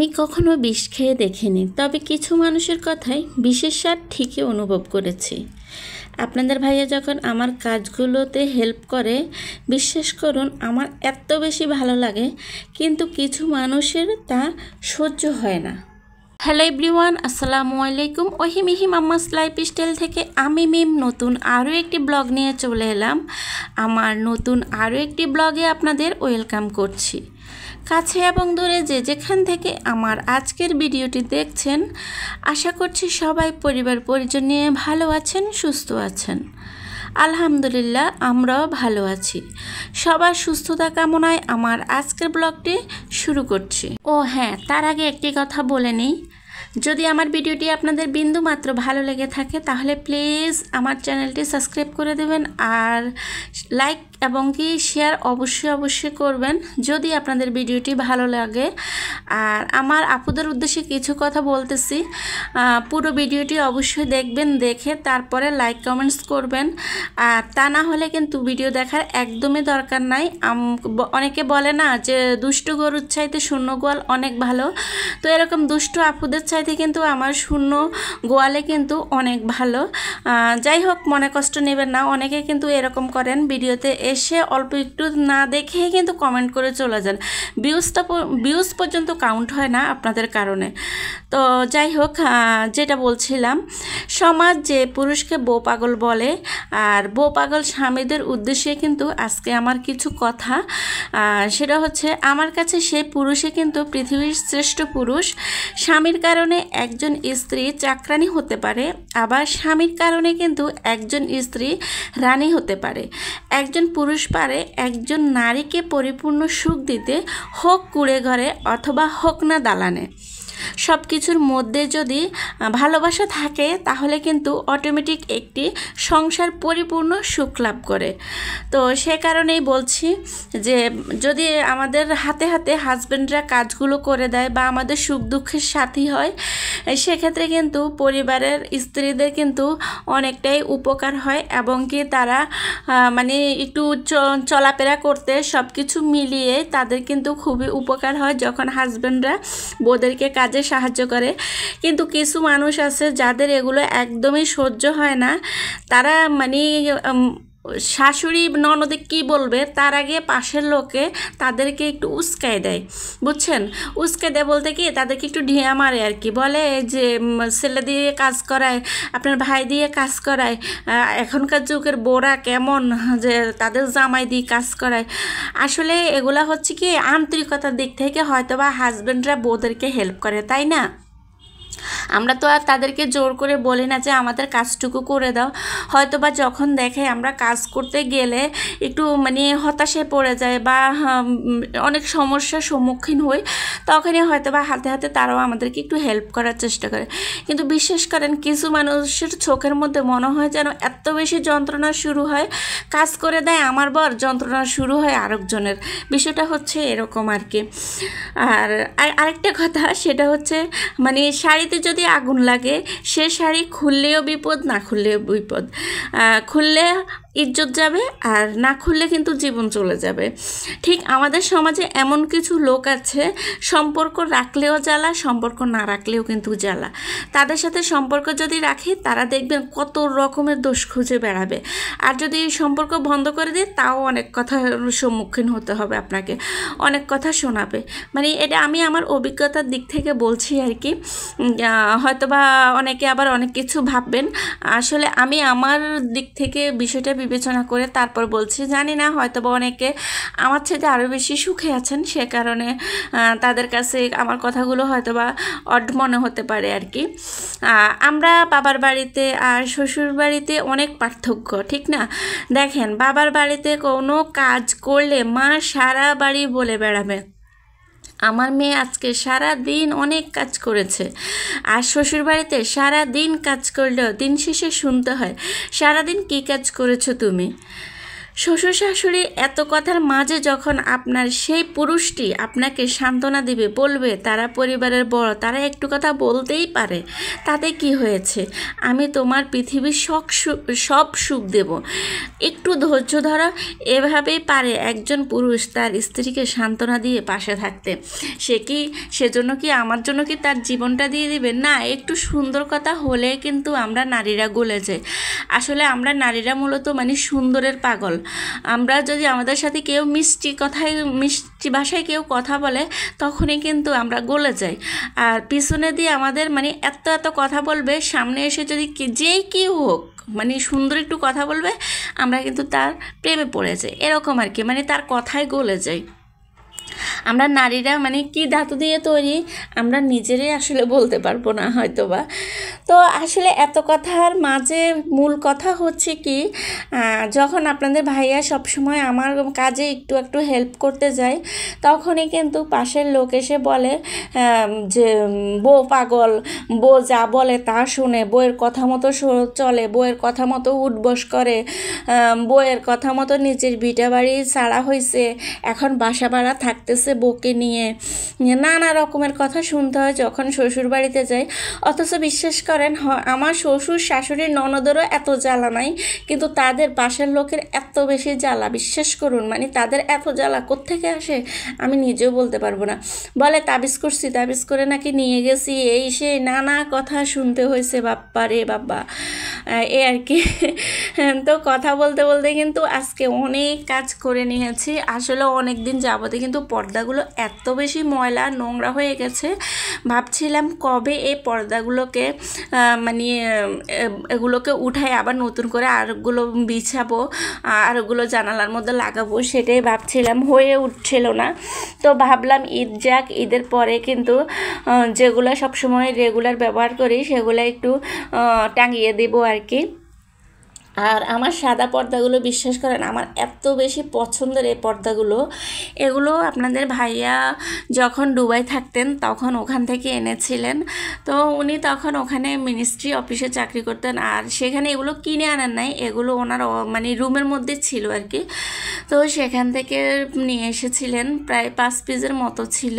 আমি কখনো বিষ খেয়ে দেখিনি, তবে কিছু মানুষের কথাই বিষের স্বাদ ঠিকই অনুভব করেছি। আপনাদের ভাইয়া যখন আমার কাজগুলোতে হেল্প করে, বিশ্বাস করুন আমার এত বেশি ভালো লাগে, কিন্তু কিছু মানুষের তা সহ্য হয় না। হ্যালো এভরিওয়ান, আসসালামু আলাইকুম। ওহিমিহিম আম্মাস লাইফস্টাইল থেকে আমি মিম নতুন আরও একটি ব্লগ নিয়ে চলে এলাম। আমার নতুন আরও একটি ব্লগে আপনাদের ওয়েলকাম করছি। কাছে এবং দূরে যে যেখান থেকে আমার আজকের ভিডিওটি দেখছেন, আশা করছি সবাই পরিবার পরিজন নিয়ে ভালো আছেন, সুস্থ আছেন। আলহামদুলিল্লাহ, আমরাও ভালো আছি। সবার সুস্থতা কামনায় আমার আজকের ব্লগটি শুরু করছি। ও হ্যাঁ, তার আগে একটি কথা বলে নিই, যদি আমার ভিডিওটি আপনাদের বিন্দু মাত্র ভালো লেগে থাকে তাহলে প্লিজ আমার চ্যানেলটি সাবস্ক্রাইব করে দেবেন, আর লাইক এবং কি শেয়ার অবশ্যই করবেন যদি আপনাদের ভিডিওটি ভালো লাগে। আর আমার আপুদের উদ্দেশ্যে কিছু কথা বলতেছি, পুরো ভিডিওটি অবশ্যই দেখবেন, দেখে তারপরে লাইক কমেন্টস করবেন। আর তা না হলে কিন্তু ভিডিও দেখার একদমই দরকার নাই। অনেকে বলে না যে দুষ্টু গরুর চাইতে শূন্য গোয়াল অনেক ভালো, তো এরকম দুষ্টু আপুদের চাইতে কিন্তু আমার শূন্য গোয়ালে কিন্তু অনেক ভালো। যাই হোক, মনে কষ্ট নেবেন না। অনেকে কিন্তু এরকম করেন, ভিডিওতে এসে অল্প একটু না দেখেই কিন্তু কমেন্ট করে চলে যান, ভিউজ পর্যন্ত কাউন্ট হয় না আপনাদের কারণে। তো যাই হোক, যেটা বলছিলাম, সমাজ যে পুরুষকে বউ পাগল বলে, আর বউ পাগল স্বামীদের উদ্দেশ্যে কিন্তু আজকে আমার কিছু কথা। সেটা হচ্ছে, আমার কাছে সেই পুরুষে কিন্তু পৃথিবীর শ্রেষ্ঠ পুরুষ। স্বামীর কারণে একজন স্ত্রী চাকরানী হতে পারে, আবার স্বামীর কারণে কিন্তু একজন স্ত্রী রানী হতে পারে। একজন পুরুষ পারে একজন নারীকে পরিপূর্ণ সুখ দিতে, হোক কুঁড়ে ঘরে অথবা হোক না দালানে। সব কিছুর মধ্যে যদি ভালোবাসা থাকে তাহলে কিন্তু অটোমেটিক একটি সংসার পরিপূর্ণ সুখ লাভ করে। তো সে কারণেই বলছি যে যদি আমাদের হাতে হাতে হাজব্যান্ডরা কাজগুলো করে দেয় বা আমাদের সুখ দুঃখের সাথী হয়, সেক্ষেত্রে কিন্তু পরিবারের স্ত্রীদের কিন্তু অনেকটাই উপকার হয়, এবং কি তারা মানে একটু চলাফেরা করতে সব কিছু মিলিয়ে তাদের কিন্তু খুবই উপকার হয় যখন হাজব্যান্ডরা বউদেরকে কাজে সাহায্য করে। কিন্তু কিছু মানুষ আছে যাদের এগুলো একদমই সহ্য হয় না, তারা মানে শাশুড়ি ননদে কি বলবে তার আগে পাশের লোকে তাদেরকে একটু উস্কায় দেয়, বুঝছেন? উস্কায় দেয় বলতে কি, তাদেরকে একটু ঢিয়া মারে আর কি, বলে যে ছেলে দিয়ে কাজ করায়, আপনার ভাই দিয়ে কাজ করায়, এখনকার যুগের বোরা কেমন যে তাদের জামাই দিয়ে কাজ করায়। আসলে এগুলা হচ্ছে কি আন্তরিকতার দিক থেকে হয়তো বা হাজব্যান্ডরা বউদেরকে হেল্প করে, তাই না? আমরা তো আর তাদেরকে জোর করে বলি না যে আমাদের কাজটুকু করে দাও। হয়তো বা যখন দেখে আমরা কাজ করতে গেলে একটু মানে হতাশায় পড়ে যায় বা অনেক সমস্যার সম্মুখীন হই, তখনই হয়তো বা হাতে হাতে তারাও আমাদেরকে একটু হেল্প করার চেষ্টা করে। কিন্তু বিশ্বাস করেন, কিছু মানুষের চোখের মধ্যে মনে হয় যেন এত বেশি যন্ত্রণা শুরু হয়, কাজ করে দেয় আমার বর, যন্ত্রণা শুরু হয় আরেকজনের। বিষয়টা হচ্ছে এরকম আর কি। আর আরেকটা কথা, সেটা হচ্ছে মানে শাড়িতে যদি আগুন লাগে, সে শাড়ি খুললেও বিপদ, না খুললেও বিপদ। খুললে ইজ্জত যাবে, আর না খুললে কিন্তু জীবন চলে যাবে। ঠিক আমাদের সমাজে এমন কিছু লোক আছে, সম্পর্ক রাখলেও জ্বালা, সম্পর্ক না রাখলেও কিন্তু জ্বালা। তাদের সাথে সম্পর্ক যদি রাখি, তারা দেখবেন কত রকমের দোষ খুঁজে বেড়াবে, আর যদি সম্পর্ক বন্ধ করে দিই তাও অনেক কথার সম্মুখীন হতে হবে, আপনাকে অনেক কথা শোনাবে। মানে এটা আমি আমার অভিজ্ঞতার দিক থেকে বলছি আর কি। হয়তো বা অনেকে আবার অনেক কিছু ভাববেন, আসলে আমি আমার দিক থেকে বিষয়টা বিবেচনা করে তারপর বলছি। জানি না, হয়তো বা অনেকে আমার সাথে আরও বেশি সুখে আছেন, সে কারণে তাদের কাছে আমার কথাগুলো হয়তো বা অড মনে হতে পারে আর কি। আমরা বাবার বাড়িতে আর শ্বশুর বাড়িতে অনেক পার্থক্য, ঠিক না? দেখেন, বাবার বাড়িতে কোনো কাজ করলে মা সারা বাড়ি বলে বেড়াবে, আমার মেয়ে আজকে সারা দিন অনেক কাজ করেছে। আর শ্বশুরবাড়িতে সারা দিন কাজ করলেও দিন শেষে শুনতে হয়, সারাদিন কী কাজ করেছো তুমি? শ্বশুর শাশুড়ি এত কথার মাঝে যখন আপনার সেই পুরুষটি আপনাকে সান্ত্বনা দিবে, বলবে তারা পরিবারের বড়, তারা একটু কথা বলতেই পারে, তাতে কি হয়েছে, আমি তোমার পৃথিবীর সব সুখ দেব, একটু ধৈর্য ধরো, এভাবেই পারে একজন পুরুষ তার স্ত্রীকে সান্ত্বনা দিয়ে পাশে থাকতে। সেজন্য কি আমার জন্য কি তার জীবনটা দিয়ে দিবে? না, একটু সুন্দর কথা হলে কিন্তু আমরা নারীরা গলে যাই। আসলে আমরা নারীরা মূলত মানে সুন্দরের পাগল। আমরা যদি আমাদের সাথে কেউ মিষ্টি ভাষায় কেউ কথা বলে, তখনই কিন্তু আমরা গলে যাই। আর পিছনে দিয়ে আমাদের মানে এত কথা বলবে, সামনে এসে যদি যেই কেউ হোক মানে সুন্দর একটু কথা বলবে, আমরা কিন্তু তার প্রেমে পড়ে যাই, এরকম আর কি, মানে তার কথায় গলে যাই। আমরা নারীরা মানে কি ধাতু দিয়ে তৈরি আমরা নিজেরাই আসলে বলতে পারবো না হয়তোবা। তো আসলে এত কথার মাঝে মূল কথা হচ্ছে কি, যখন আপনাদের ভাইয়া সবসময় আমার কাজে একটু হেল্প করতে যায়, তখনই কিন্তু পাশের লোক এসে বলে যে বউ পাগল, বউ যা বলে তা শুনে, বউয়ের কথা মতো চলে, বউয়ের কথা মতো উঠবস করে, বউয়ের কথা মতো নিজের ভিটা বাড়ি ছাড়া হয়েছে, এখন বাসা ভাড়া থাকতেছে বউকে নিয়ে, নানা রকমের কথা শুনতে হয় যখন শ্বশুর বাড়িতে যাই। অথচ বিশ্বাস করেন, আমার শ্বশুর শাশুড়ির ননদেরও এত জ্বালা নাই, কিন্তু তাদের পাশের লোকের এত বেশি জ্বালা, বিশ্বাস করুন, মানে তাদের এত জ্বালা কোত্থেকে আসে আমি নিজেও বলতে পারবো না। বলে তাবিজ করছি, তাবিজ করে নাকি নিয়ে গেছি, এই সেই নানা কথা শুনতে হয়েছে, বাপ্পা রে বাবা, এ আর কি। তো কথা বলতে বলতে কিন্তু আজকে অনেক কাজ করে নিয়েছি। আসলে অনেক দিন যাবতে কিন্তু পর্দাগুলো এত বেশি ময়লা নোংরা হয়ে গেছে, ভাবছিলাম কবে এই পর্দাগুলোকে মানে এগুলোকে উঠাই আবার নতুন করে আরগুলো বিছাবো, আরগুলো জানালার মধ্যে লাগাবো, সেটাই ভাবছিলাম, হয়ে উঠছিল না। তো ভাবলাম ঈদ যাক, ঈদের পরে কিন্তু যেগুলো সবসময় রেগুলার ব্যবহার করি সেগুলো একটু টাঙিয়ে দেবো আর কি। আর আমার সাদা পর্দাগুলো বিশ্বাস করেন আমার এত বেশি পছন্দের এই পর্দাগুলো, এগুলো আপনাদের ভাইয়া যখন দুবাই থাকতেন তখন ওখান থেকে এনেছিলেন। তো উনি তখন ওখানে মিনিস্ট্রি অফিসে চাকরি করতেন, আর সেখানে এগুলো কিনে আনেন নাই, এগুলো ওনার মানে রুমের মধ্যে ছিল আর কি। তো সেখান থেকে নিয়ে এসেছিলেন, প্রায় 5 পিসের মতো ছিল।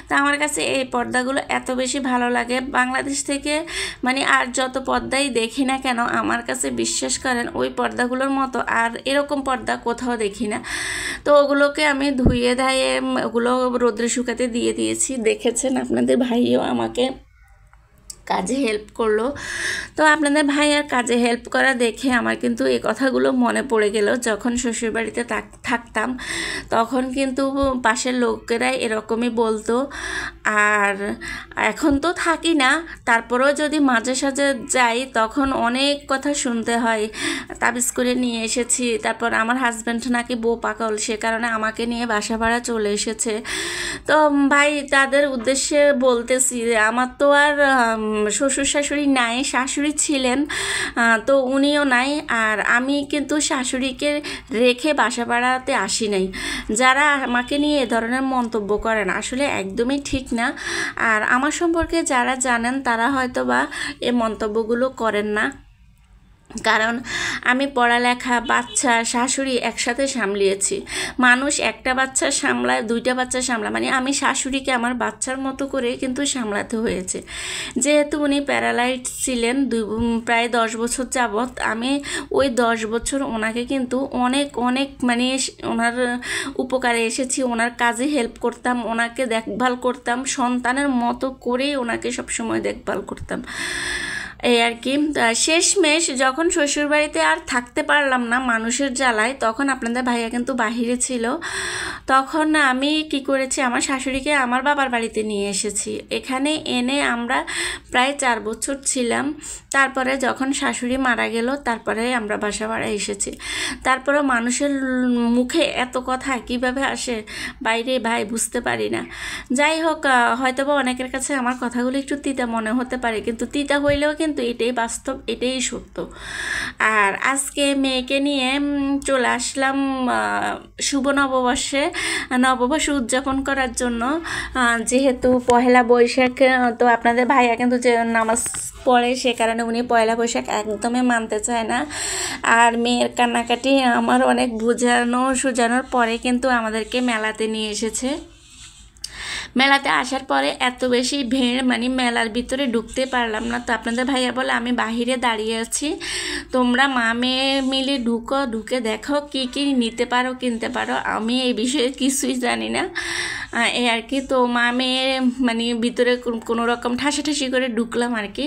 তো আমার কাছে এই পর্দাগুলো এত বেশি ভালো লাগে, বাংলাদেশ থেকে মানে আর যত পর্দাই দেখি না কেন, আমার কাছে বিশ্বাস করেন ওই পর্দাগুলোর মতো আর এরকম পর্দা কোথাও দেখি না। তো ওগুলোকে আমি ধুয়ে ধায়ে ওগুলো রোদ্রে শুকাতে দিয়ে দিয়েছি, দেখেছেন আপনাদের ভাইও আমাকে কাজে হেল্প করলো। তো আপনাদের ভাই আর কাজে হেল্প করা দেখে আমার কিন্তু এই কথাগুলো মনে পড়ে গেল, যখন শ্বশুরবাড়িতে থাকতাম তখন কিন্তু পাশের লোকেরাই এরকমই বলতো। আর এখন তো থাকি না, তারপরেও যদি মাঝে সাঝে যাই তখন অনেক কথা শুনতে হয়, তাবিজ করে নিয়ে এসেছি, তারপর আমার হাজব্যান্ড নাকি বউ পাগল, সে কারণে আমাকে নিয়ে বাসা ভাড়া চলে এসেছে। তো ভাই তাদের উদ্দেশ্যে বলতেছি, আমার তো আর শ্বশুর শাশুড়ি নাই, শাশুড়ি ছিলেন, তো উনিও নাই, আর আমি কিন্তু শাশুড়িকে রেখে বাসা ভাড়াতে আসি নাই। যারা আমাকে নিয়ে এ ধরনের মন্তব্য করেন আসলে একদমই ঠিক না। আর আমার সম্পর্কে যারা জানেন তারা হয়তো বা এই মন্তব্যগুলো করেন না, কারণ আমি পড়ালেখা, বাচ্চা, শাশুড়ি একসাথে সামলিয়েছি। মানুষ একটা বাচ্চা সামলায়, 2টা বাচ্চা সামলায়, মানে আমি শাশুড়িকে আমার বাচ্চার মতো করে কিন্তু সামলাতে হয়েছে। যেহেতু উনি প্যারালাইজ ছিলেন প্রায় 10 বছর যাবৎ, আমি ওই 10 বছর ওনাকে কিন্তু অনেক মানে ওনার উপকারে এসেছি, ওনার কাজে হেল্প করতাম, ওনাকে দেখভাল করতাম, সন্তানের মতো করেই ওনাকে সবসময় দেখভাল করতাম, এই আর কি। শেষমেশ যখন শ্বশুরবাড়িতে আর থাকতে পারলাম না মানুষের জ্বালায়, তখন আপনাদের ভাইয়া কিন্তু বাহিরে ছিল, তখন আমি কি করেছি, আমার শাশুড়িকে আমার বাবার বাড়িতে নিয়ে এসেছি। এখানে এনে আমরা প্রায় 4 বছর ছিলাম। তারপরে যখন শাশুড়ি মারা গেল তারপরে আমরা বাসা ভাড়া এসেছি। তারপরে মানুষের মুখে এত কথা কিভাবে আসে বাইরে ভাই বুঝতে পারি না। যাই হোক, হয়তো বা অনেকের কাছে আমার কথাগুলো একটু তিতা মনে হতে পারে, কিন্তু তিতা হইলেও কিন্তু কিন্তু এটাই বাস্তব, এটাই সত্য। আর আজকে মেয়েকে নিয়ে চলে আসলাম শুভ নববর্ষে, নববর্ষ উদযাপন করার জন্য। যেহেতু পহেলা বৈশাখ, তো আপনাদের ভাইয়া কিন্তু যে নামাজ পড়ে, সে কারণে উনি পয়লা বৈশাখ একদমই মানতে চায় না। আর মেয়ের কান্নাকাটি আমার অনেক সুজানোর পরে কিন্তু আমাদেরকে মেলাতে নিয়ে এসেছে। মেলাতে আসার পরে এত বেশি ভিড়, মানে মেলার ভিতরে ঢুকতে পারলাম না। তো আপনাদের ভাইয়া বলে আমি বাহিরে দাঁড়িয়ে আছি, তোমরা মা মেয়ে মিলে ঢুকে দেখো কি কি নিতে পারো, কিনতে পারো। আমি এই বিষয়ে কিছুই জানি না, এই আর কি। তো মা মেয়ে মানে ভিতরে কোনো রকম ঠাসাঠাসি করে ঢুকলাম আর কি।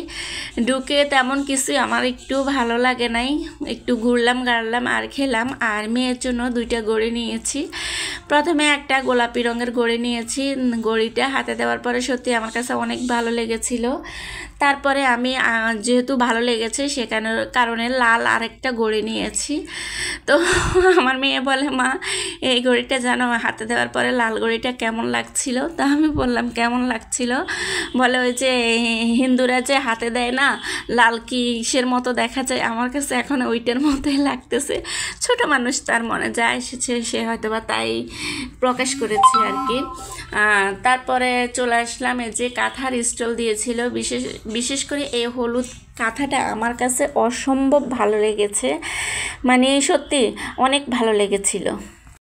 ঢুকে তেমন কিছুই আমার একটু ভালো লাগে নাই, একটু ঘুরলাম গাড়লাম আর খেলাম। আর মেয়ের জন্য 2টা ঘড়ি নিয়েছি। প্রথমে একটা গোলাপি রঙের ঘড়ি নিয়েছি। ঘড়িটা হাতে দেওয়ার পরে সত্যি আমার কাছে অনেক ভালো লেগেছিল। তারপরে আমি যেহেতু ভালো লেগেছে সেখানে কারণে লাল আরেকটা ঘড়ি নিয়েছি। তো আমার মেয়ে বলে, মা এই ঘড়িটা জানো হাতে দেওয়ার পরে লাল ঘড়িটা কেমন লাগছিল? তা আমি বললাম কেমন লাগছিল? বলে ওই যে হিন্দুরা যে হাতে দেয় না, লাল কিসের মতো দেখা যায়, আমার কাছে এখন ওইটার মতোই লাগতেছে। ছোট মানুষ, তার মনে যা এসেছে সে হয়তো বা তাই প্রকাশ করেছে আর কি। তারপরে চলে আসলাম, এই যে কাঁথার স্টল দিয়েছিল। বিশেষ করে এই হলুদ কাঁথাটা আমার কাছে অসম্ভব ভালো লেগেছে, মানে সত্যি অনেক ভালো লেগেছিল।